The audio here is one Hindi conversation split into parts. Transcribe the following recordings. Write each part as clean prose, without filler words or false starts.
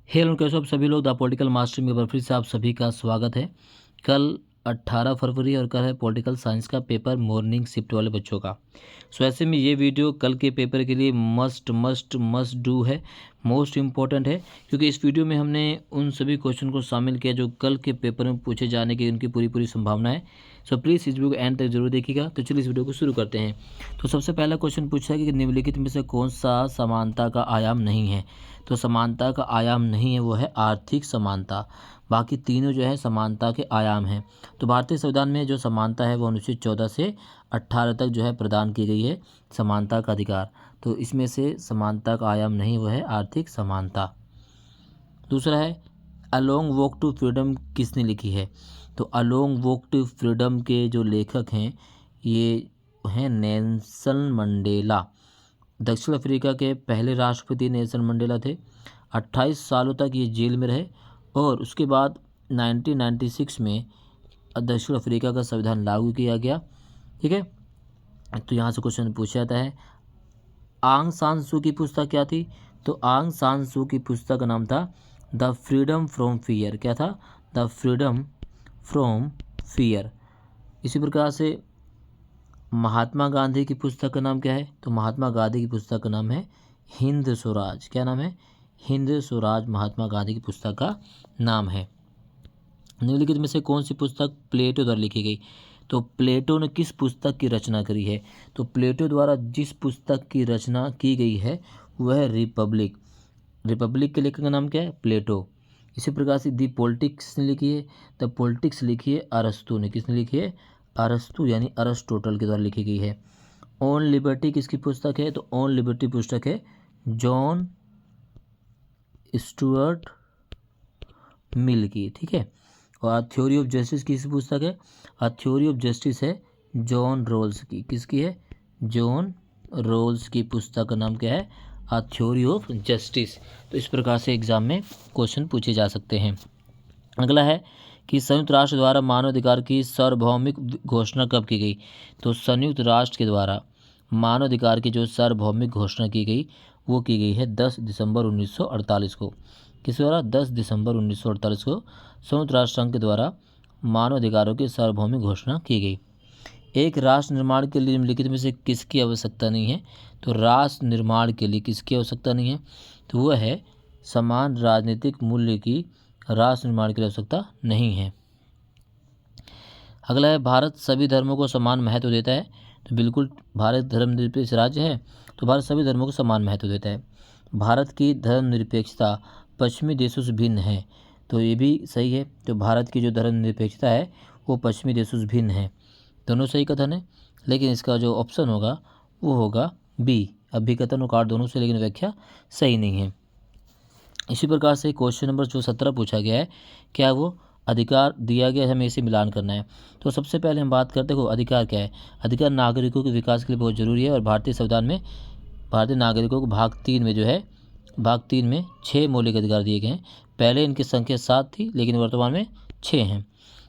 हेलो कैसे हो आप सभी लोग। द पॉलिटिकल मास्टर में फिर से आप सभी का स्वागत है। कल 18 फरवरी और कल है पॉलिटिकल साइंस का पेपर मॉर्निंग शिफ्ट वाले बच्चों का। सो ऐसे में ये वीडियो कल के पेपर के लिए मस्ट मस्ट मस्ट डू है, मोस्ट इम्पॉर्टेंट है, क्योंकि इस वीडियो में हमने उन सभी क्वेश्चन को शामिल किया जो कल के पेपर में पूछे जाने की उनकी पूरी पूरी संभावना है। सो प्लीज़ इस वीडियो को एंड तक जरूर देखिएगा। तो चलिए इस वीडियो को शुरू करते हैं। तो सबसे पहला क्वेश्चन पूछा है कि निम्नलिखित में से कौन सा समानता का आयाम नहीं है। तो समानता का आयाम नहीं है वो है आर्थिक समानता। बाकी तीनों जो है समानता के आयाम हैं। तो भारतीय संविधान में जो समानता है वो अनुच्छेद 14 से 18 तक जो है प्रदान की गई है समानता का अधिकार। तो इसमें से समानता का आयाम नहीं वो है आर्थिक समानता। दूसरा है अलोंग वॉक टू फ्रीडम किसने लिखी है। तो अलोंग वॉक टू फ्रीडम के जो लेखक हैं ये हैं नेल्सन मंडेला। दक्षिण अफ्रीका के पहले राष्ट्रपति नेल्सन मंडेला थे। 28 सालों तक ये जेल में रहे और उसके बाद 1996 में दक्षिण अफ्रीका का संविधान लागू किया गया। ठीक है, तो यहाँ से क्वेश्चन पूछा जाता है आंग सान सू की पुस्तक क्या थी। तो आंग सान सू की पुस्तक का नाम था द फ्रीडम फ्रॉम फियर। क्या था? The freedom from fear. इसी प्रकार से महात्मा गांधी की पुस्तक का नाम क्या है। तो महात्मा गांधी की पुस्तक का नाम है हिंद स्वराज। क्या नाम है? हिंद स्वराज महात्मा गांधी की पुस्तक का नाम है। निम्नलिखित में से कौन सी पुस्तक प्लेटो द्वारा लिखी गई। तो प्लेटो ने किस पुस्तक की रचना करी है। तो प्लेटो द्वारा जिस पुस्तक की रचना की गई है वह रिपब्लिक। रिपब्लिक के लेखक का नाम क्या है? प्लेटो। इसी प्रकार से दी पॉलिटिक्स ने लिखी है। द पॉलिटिक्स लिखी है अरस्तु ने। किसने लिखी है? अरस्तु यानी अरस्टोटल के द्वारा लिखी गई है। ऑन लिबर्टी किसकी पुस्तक है। तो ऑन लिबर्टी पुस्तक है जॉन स्टुअर्ट मिल की। ठीक है, और थ्योरी ऑफ जस्टिस किसकी पुस्तक है। थ्योरी ऑफ जस्टिस है जॉन रोल्स की। किसकी है? जॉन रोल्स की पुस्तक का नाम क्या है? Theory of justice. तो इस प्रकार से एग्जाम में क्वेश्चन पूछे जा सकते हैं। अगला है कि संयुक्त राष्ट्र द्वारा मानवाधिकार की सार्वभौमिक घोषणा कब की गई। तो संयुक्त राष्ट्र के द्वारा मानवाधिकार की जो सार्वभौमिक घोषणा की गई वो की गई है 10 दिसंबर 1948 को। किस द्वारा? 10 दिसंबर 1948 को संयुक्त राष्ट्र संघ के द्वारा मानवाधिकारों की सार्वभौमिक घोषणा की गई। एक राष्ट्र निर्माण के लिए निम्नलिखित में से किसकी आवश्यकता नहीं है। तो राष्ट्र निर्माण के लिए किसकी आवश्यकता नहीं है। तो वह है समान राजनीतिक मूल्य की राष्ट्र निर्माण की आवश्यकता नहीं है। अगला है भारत सभी धर्मों को समान महत्व देता है। तो बिल्कुल भारत धर्मनिरपेक्ष राज्य है, तो भारत सभी धर्मों को समान महत्व देता है। भारत की धर्मनिरपेक्षता पश्चिमी देशों से भिन्न है। तो ये भी सही है। तो भारत की जो धर्मनिरपेक्षता है वो पश्चिमी देशों से भिन्न है। दोनों सही कथन है, लेकिन इसका जो ऑप्शन होगा वो होगा बी, अभिकथन और कार्ड दोनों से, लेकिन व्याख्या सही नहीं है। इसी प्रकार से क्वेश्चन नंबर जो 17 पूछा गया है, क्या वो अधिकार दिया गया है, हमें इसे मिलान करना है। तो सबसे पहले हम बात करते हैं अधिकार क्या है। अधिकार नागरिकों के विकास के लिए बहुत जरूरी है और भारतीय संविधान में भारतीय नागरिकों को भाग 3 में जो है भाग 3 में 6 मौलिक अधिकार दिए गए हैं। पहले इनकी संख्या 7 थी लेकिन वर्तमान में 6 हैं।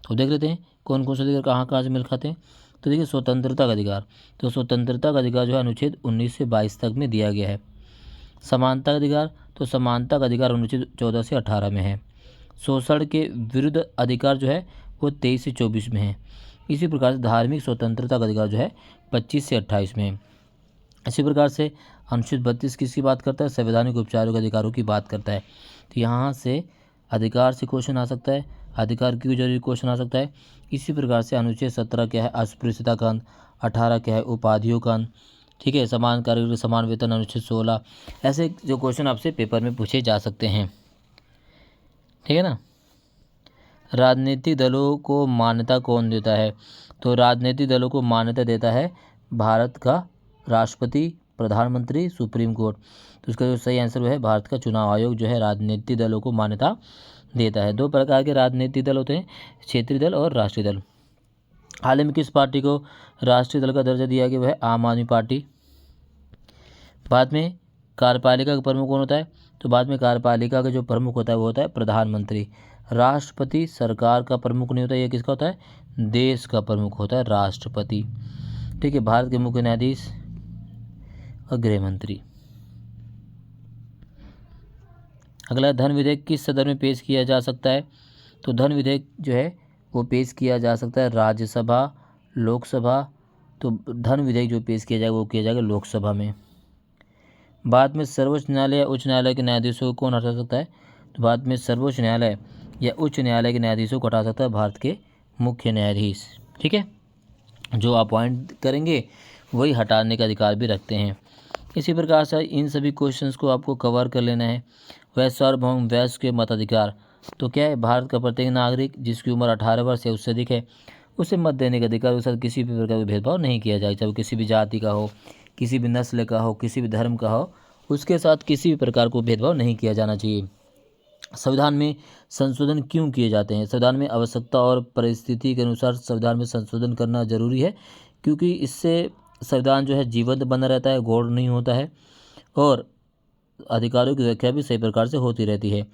तो देख लेते हैं कौन कौन से अधिकार कहाँ कहाँ से मिल खाते हैं। तो देखिए स्वतंत्रता का अधिकार। तो स्वतंत्रता का अधिकार जो है अनुच्छेद 19 से 22 तक में दिया गया है। समानता का अधिकार। तो समानता का अधिकार अनुच्छेद 14 से 18 में है। शोषण के विरुद्ध अधिकार जो है वो 23 से 24 में है। इसी प्रकार से धार्मिक स्वतंत्रता का अधिकार जो है 25 से 28 में है। इसी प्रकार से अनुच्छेद 32 किसकी बात करता है? संवैधानिक उपचारों के अधिकारों की बात करता है। तो यहाँ से अधिकार से क्वेश्चन आ सकता है, अधिकार क्यों जरूरी क्वेश्चन आ सकता है। इसी प्रकार से अनुच्छेद 17 क्या है? अस्पृश्यता का अंत। 18 क्या है? उपाधियों का अंत। ठीक है, समान कार्य के लिए समान वेतन अनुच्छेद 16। ऐसे जो क्वेश्चन आपसे पेपर में पूछे जा सकते हैं। ठीक है ना। राजनीतिक दलों को मान्यता कौन देता है। तो राजनीतिक दलों को मान्यता देता है भारत का राष्ट्रपति, प्रधानमंत्री, सुप्रीम कोर्ट। तो इसका जो सही आंसर है भारत का चुनाव आयोग जो है राजनीतिक दलों को मान्यता देता है। 2 प्रकार के राजनीतिक दल होते हैं, क्षेत्रीय दल और राष्ट्रीय दल। हाल ही में किस पार्टी को राष्ट्रीय दल का दर्जा दिया गया? वह आम आदमी पार्टी। बाद में कार्यपालिका का प्रमुख कौन होता है? तो बाद में कार्यपालिका का जो प्रमुख होता है वो होता है प्रधानमंत्री। राष्ट्रपति सरकार का प्रमुख नहीं होता, यह किसका होता है? देश का प्रमुख होता है राष्ट्रपति। ठीक है, भारत के मुख्य न्यायाधीश और गृह मंत्री। अगला, धन विधेयक किस सदन में पेश किया जा सकता है? तो धन विधेयक जो है वो पेश किया जा सकता है राज्यसभा, लोकसभा। तो धन विधेयक जो पेश किया जाएगा वो किया जाएगा लोकसभा में। भारत में सर्वोच्च न्यायालय या उच्च न्यायालय के न्यायाधीशों को कौन हटा सकता है? तो भारत में सर्वोच्च न्यायालय या उच्च न्यायालय के न्यायाधीशों को हटा सकता है भारत के मुख्य न्यायाधीश। ठीक है, जो अपॉइंट करेंगे वही हटाने का अधिकार भी रखते हैं। इसी प्रकार से इन सभी क्वेश्चंस को आपको कवर कर लेना है। वैश्य सार्वभौम वैश्य के मताधिकार, तो क्या है? भारत का प्रत्येक नागरिक जिसकी उम्र 18 वर्ष या उससे अधिक है उसे मत देने का अधिकार, उसके साथ किसी भी प्रकार का भेदभाव नहीं किया जाए, चाहे वो किसी भी जाति का हो, किसी भी नस्ल का हो, किसी भी धर्म का हो, उसके साथ किसी भी प्रकार को भेदभाव नहीं किया जाना चाहिए। संविधान में संशोधन क्यों किए जाते हैं? संविधान में आवश्यकता और परिस्थिति के अनुसार संविधान में संशोधन करना जरूरी है, क्योंकि इससे संविधान जो है जीवंत बना रहता है, गौड़ नहीं होता है, और अधिकारों की व्याख्या भी सही प्रकार से होती रहती है।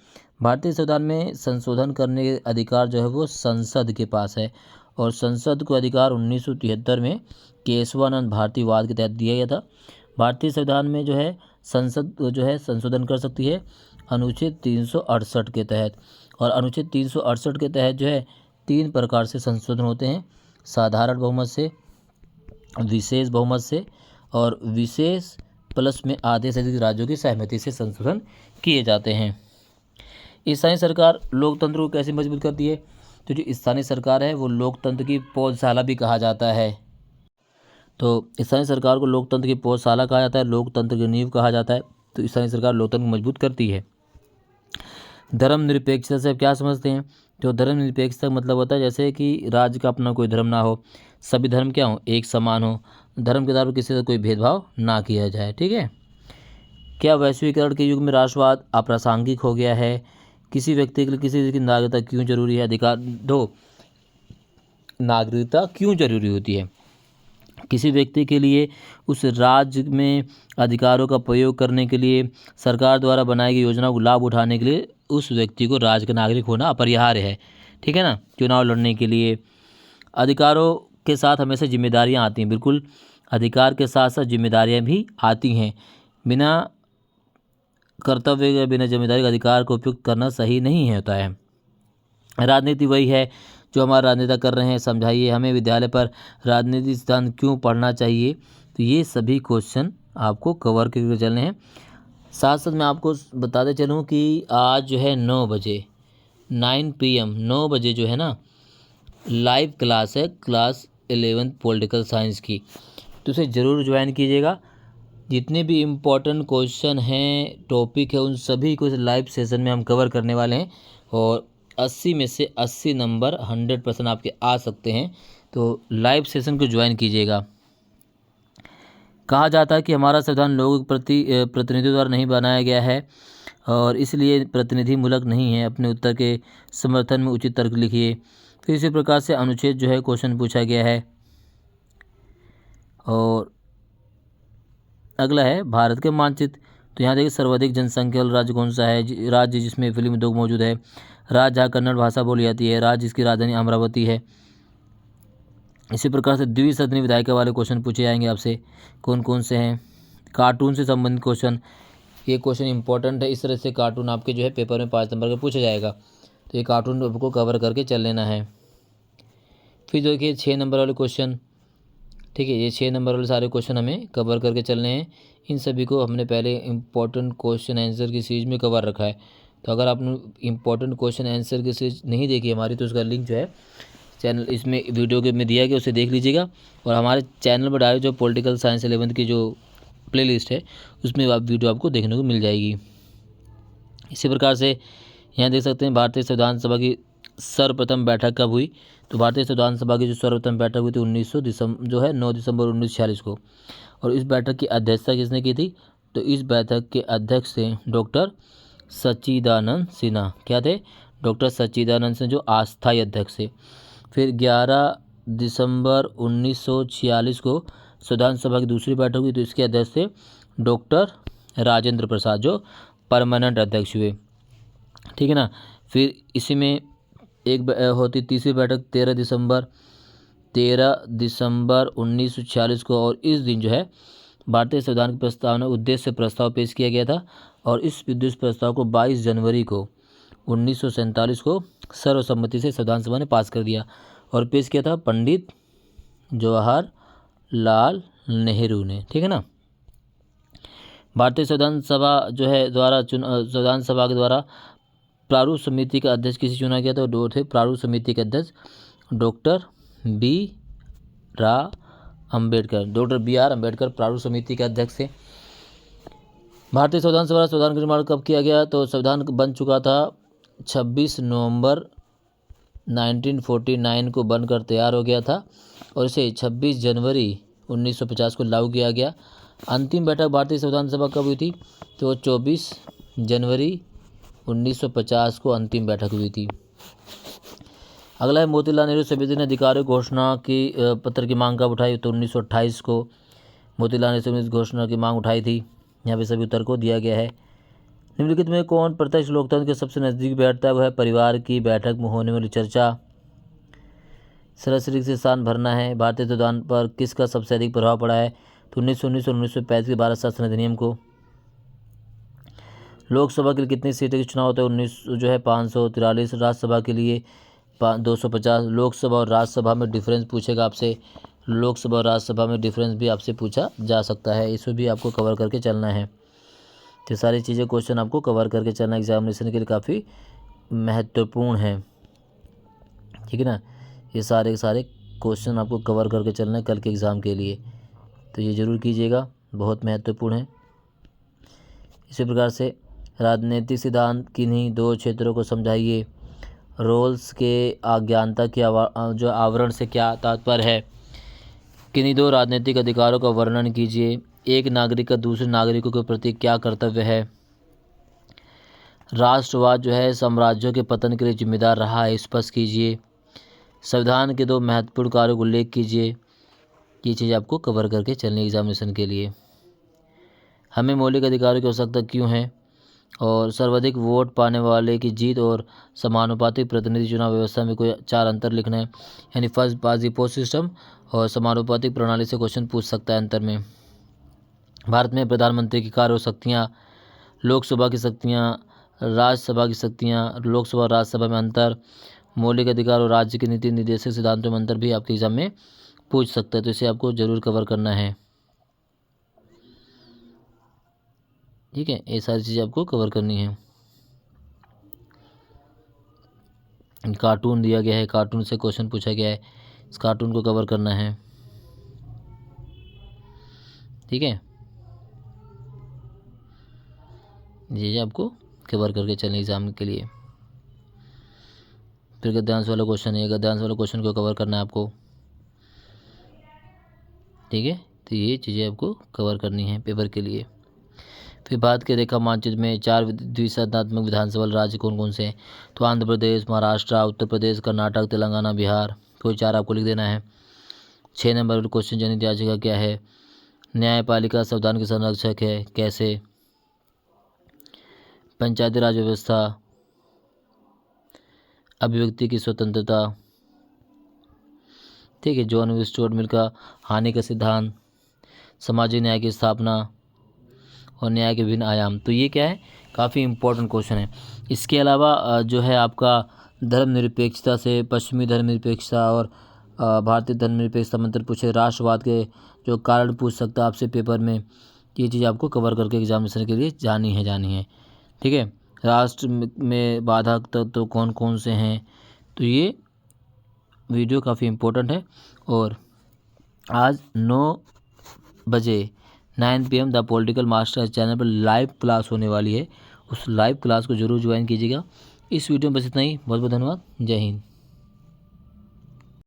भारतीय संविधान में संशोधन करने के अधिकार जो है वो संसद के पास है, और संसद को अधिकार 1973 में केशवानंद भारती वाद के तहत दिया गया था। भारतीय संविधान में जो है संसद जो है संशोधन कर सकती है अनुच्छेद 368 के तहत, और अनुच्छेद 368 के तहत जो है 3 प्रकार से संशोधन होते हैं: साधारण बहुमत से, विशेष बहुमत से, और विशेष प्लस में आधे से अधिक राज्यों की सहमति से संशोधन किए जाते हैं। स्थानीय सरकार लोकतंत्र को कैसे मजबूत करती है? तो जो स्थानीय सरकार है वो लोकतंत्र की पौधशाला भी कहा जाता है। तो स्थानीय सरकार को लोकतंत्र की पौधशाला कहा जाता है, लोकतंत्र की नींव कहा जाता है। तो स्थानीय सरकार लोकतंत्र को मजबूत करती है। धर्मनिरपेक्षता से आप क्या समझते हैं? जो धर्मनिरपेक्षता का मतलब होता है जैसे कि राज्य का अपना कोई धर्म ना हो, सभी धर्म क्या हो? एक समान हो, धर्म के आधार पर किसी से कोई भेदभाव ना किया जाए। ठीक है। क्या वैश्वीकरण के युग में राष्ट्रवाद अप्रासंगिक हो गया है? किसी व्यक्ति के लिए किसी की नागरिकता क्यों जरूरी है? अधिकार दो, नागरिकता क्यों जरूरी होती है? किसी व्यक्ति के लिए उस राज्य में अधिकारों का प्रयोग करने के लिए सरकार द्वारा बनाई गई योजनाओं को लाभ उठाने के लिए उस व्यक्ति को राज्य का नागरिक होना अपरिहार्य है। ठीक है ना। चुनाव लड़ने के लिए अधिकारों के साथ हमेशा जिम्मेदारियां आती हैं, बिल्कुल अधिकार के साथ साथ जिम्मेदारियां भी आती हैं। बिना कर्तव्य या बिना जिम्मेदारी का अधिकार का उपयोग करना सही नहीं होता है। राजनीति वही है जो हमारा राजनेता कर रहे हैं, समझाइए हमें विद्यालय पर राजनीति सिद्धांत क्यों पढ़ना चाहिए? तो ये सभी क्वेश्चन आपको कवर करके चलने हैं। साथ साथ मैं आपको बताते चलूँ कि आज जो है 9 बजे 9 PM 9 बजे जो है ना लाइव क्लास है, क्लास 11th पॉलिटिकल साइंस की, तो उसे ज़रूर ज्वाइन कीजिएगा। जितने भी इम्पोर्टेंट क्वेश्चन हैं, टॉपिक है, उन सभी को इस लाइव सेशन में हम कवर करने वाले हैं, और 80 में से 80 नंबर 100% आपके आ सकते हैं। तो लाइव सेशन को ज्वाइन कीजिएगा। कहा जाता है कि हमारा संविधान लोगों के प्रतिनिधियों द्वारा नहीं बनाया गया है और इसलिए प्रतिनिधि मूलक नहीं है। अपने उत्तर के समर्थन में उचित तर्क लिखिए। फिर इसी प्रकार से अनुच्छेद जो है क्वेश्चन पूछा गया है। और अगला है भारत के मानचित्र। तो यहाँ देखिए सर्वाधिक जनसंख्या वाला राज्य कौन सा है? राज्य जिसमें फिल्म उद्योग मौजूद है, राज्य जहाँ कन्नड़ भाषा बोली जाती है, राज्य जिसकी राजधानी अमरावती है। इसी प्रकार से द्विसदनी विधायिका वाले क्वेश्चन पूछे जाएंगे आपसे, कौन कौन से हैं। कार्टून से संबंधित क्वेश्चन, ये क्वेश्चन इंपॉर्टेंट है। इस तरह से कार्टून आपके जो है पेपर में 5 नंबर का पूछा जाएगा, तो ये कार्टून आपको कवर करके चल लेना है। फिर देखिए 6 नंबर वाले क्वेश्चन, ठीक है, ये 6 नंबर वाले सारे क्वेश्चन हमें कवर करके चलने हैं। इन सभी को हमने पहले इंपॉर्टेंट क्वेश्चन आंसर की सीरीज में कवर रखा है। तो अगर आपने इंपॉर्टेंट क्वेश्चन आंसर की सीरीज नहीं देखी हमारी, तो उसका लिंक जो है चैनल इसमें वीडियो के में दिया गया, उसे देख लीजिएगा। और हमारे चैनल पर डायरेक्ट जो पॉलिटिकल साइंस 11th की जो प्लेलिस्ट है उसमें आप वीडियो आपको देखने को मिल जाएगी। इसी प्रकार से यहाँ देख सकते हैं भारतीय संविधान सभा की सर्वप्रथम बैठक कब हुई? तो भारतीय संविधान सभा की जो सर्वप्रथम बैठक हुई थी 9 दिसंबर 1946 को। और इस बैठक की अध्यक्षता किसने की थी? तो इस बैठक के अध्यक्ष थे डॉक्टर सच्चिदानंद सिन्हा। क्या थे? डॉक्टर सच्चिदानंद सिन्हा, जो अस्थायी अध्यक्ष थे। फिर 11 दिसंबर 1946 को संविधान सभा की दूसरी बैठक हुई, तो इसके अध्यक्ष थे डॉक्टर राजेंद्र प्रसाद, जो परमानेंट अध्यक्ष हुए। ठीक है ना। फिर इसी में एक होती तीसरी बैठक 13 दिसंबर 1946 को, और इस दिन जो है भारतीय संविधान की प्रस्तावना उद्देश्य प्रस्ताव पेश किया गया था और इस उद्देश्य प्रस्ताव को 22 जनवरी को 1947 को सर्वसम्मति से संविधान सभा ने पास कर दिया और पेश किया था पंडित जवाहरलाल नेहरू ने। ठीक है ना। भारतीय संविधान सभा जो है द्वारा संविधान सभा के द्वारा प्रारूप समिति का अध्यक्ष किसे चुना गया था? दो थे प्रारूप समिति के अध्यक्ष डॉक्टर B.R. अम्बेडकर प्रारूप समिति के अध्यक्ष थे। भारतीय संविधान सभा संविधान का निर्माण कब किया गया? तो संविधान बन चुका था 26 नवंबर 1949 को बनकर तैयार हो गया था और इसे 26 जनवरी 1950 को लागू किया गया। अंतिम बैठक भारतीय संविधान सभा कब हुई थी? तो 24 जनवरी 1950 को अंतिम बैठक हुई थी। अगला है मोतीलाल नेहरू संविधान अधिकारों घोषणा की पत्र की मांग कब उठाई? तो 1928 को मोतीलाल नेहरू ने घोषणा की मांग उठाई थी। यहाँ पे सभी उत्तर को दिया गया है। निम्नलिखित में कौन प्रत्यक्ष लोकतंत्र के सबसे नज़दीक बैठता है? वह है परिवार की बैठक में होने वाली चर्चा। सरसरी से स्थान भरना है। भारतीय संविधान पर किसका सबसे अधिक प्रभाव पड़ा है? तो 1919 और 1935 के भारत शासन अधिनियम को। लोकसभा के लिए कितनी सीटें के चुनाव होता है? 19 जो है 543। राज्यसभा के लिए 250। लोकसभा और राज्यसभा में डिफरेंस पूछेगा आपसे। लोकसभा और राज्यसभा में डिफरेंस भी आपसे पूछा जा सकता है, इसमें भी आपको कवर करके चलना है। तो सारी चीज़ें क्वेश्चन आपको कवर करके चलना एग्जामिनेशन के लिए काफ़ी महत्वपूर्ण है। ठीक है ना। ये सारे के सारे क्वेश्चन आपको कवर करके चलना है कल के एग्ज़ाम के लिए, तो ये ज़रूर कीजिएगा, बहुत महत्वपूर्ण है। इसी प्रकार से राजनीतिक सिद्धांत किन्हीं दो क्षेत्रों को समझाइए। रोल्स के अज्ञानता के जो आवरण से क्या तात्पर्य है? किन्हीं दो राजनीतिक अधिकारों का वर्णन कीजिए। एक नागरिक का दूसरे नागरिकों के प्रति क्या कर्तव्य है? राष्ट्रवाद जो है साम्राज्यों के पतन के लिए जिम्मेदार रहा है, स्पष्ट कीजिए। संविधान के दो महत्वपूर्ण कार्यों को उल्लेख कीजिए। ये चीज़ आपको कवर करके चलनी एग्जामिनेशन के लिए। हमें मौलिक अधिकारों की आवश्यकता क्यों है? और सर्वाधिक वोट पाने वाले की जीत और समानुपातिक प्रतिनिधि चुनाव व्यवस्था में कोई 4 अंतर लिखना है, यानी first pass the post system और समानुपातिक प्रणाली से क्वेश्चन पूछ सकता है अंतर में। भारत में प्रधानमंत्री की कार्य शक्तियाँ, लोकसभा की शक्तियाँ, राज्यसभा की शक्तियाँ, लोकसभा और राज्यसभा में अंतर, मौलिक अधिकार और राज्य की नीति निर्देशक सिद्धांतों में अंतर भी आपके एग्जाम में पूछ सकता है, तो इसे आपको जरूर कवर करना है। ठीक है, ये सारी चीज़ें आपको कवर करनी है। कार्टून दिया गया है, कार्टून से क्वेश्चन पूछा गया है, इस कार्टून को कवर करना है। ठीक है, ये आपको कवर करके चलने एग्जाम के लिए। फिर गद्यांश वाला क्वेश्चन है, गद्यांश वाला क्वेश्चन को कवर करना है आपको। ठीक है, तो ये चीज़ें आपको कवर करनी है पेपर के लिए। फिर भारत के रेखा मानचित्र में 4 द्विसंधात्मक विधानसभा राज्य कौन कौन से हैं? तो आंध्र प्रदेश, महाराष्ट्र, उत्तर प्रदेश, कर्नाटक, तेलंगाना, बिहार। कोई 4 आपको लिख देना है। 6 नंबर क्वेश्चन जनहित याचिका क्या है? न्यायपालिका संविधान के संरक्षक है, कैसे? पंचायती राज व्यवस्था, अभिव्यक्ति की स्वतंत्रता। ठीक है, जॉन स्टुअर्ट मिल का हानि का सिद्धांत, सामाजिक न्याय की स्थापना और न्याय के विभिन्न आयाम। तो ये क्या है, काफ़ी इंपॉर्टेंट क्वेश्चन है। इसके अलावा जो है आपका धर्मनिरपेक्षता से पश्चिमी धर्मनिरपेक्षता और भारतीय धर्मनिरपेक्षता मंत्र पूछे, राष्ट्रवाद के जो कारण पूछ सकता है आपसे पेपर में। ये चीज़ आपको कवर करके एग्जामिनेशन के लिए जानी है। ठीक है, राष्ट्र में बाधक तत्व कौन कौन से हैं? तो ये वीडियो काफ़ी इम्पोर्टेंट है। और आज 9 बजे 9 PM the political master channel पर लाइव क्लास होने वाली है, उस लाइव क्लास को जरूर ज्वाइन कीजिएगा। इस वीडियो में बस इतना ही, बहुत बहुत धन्यवाद, जय हिंद।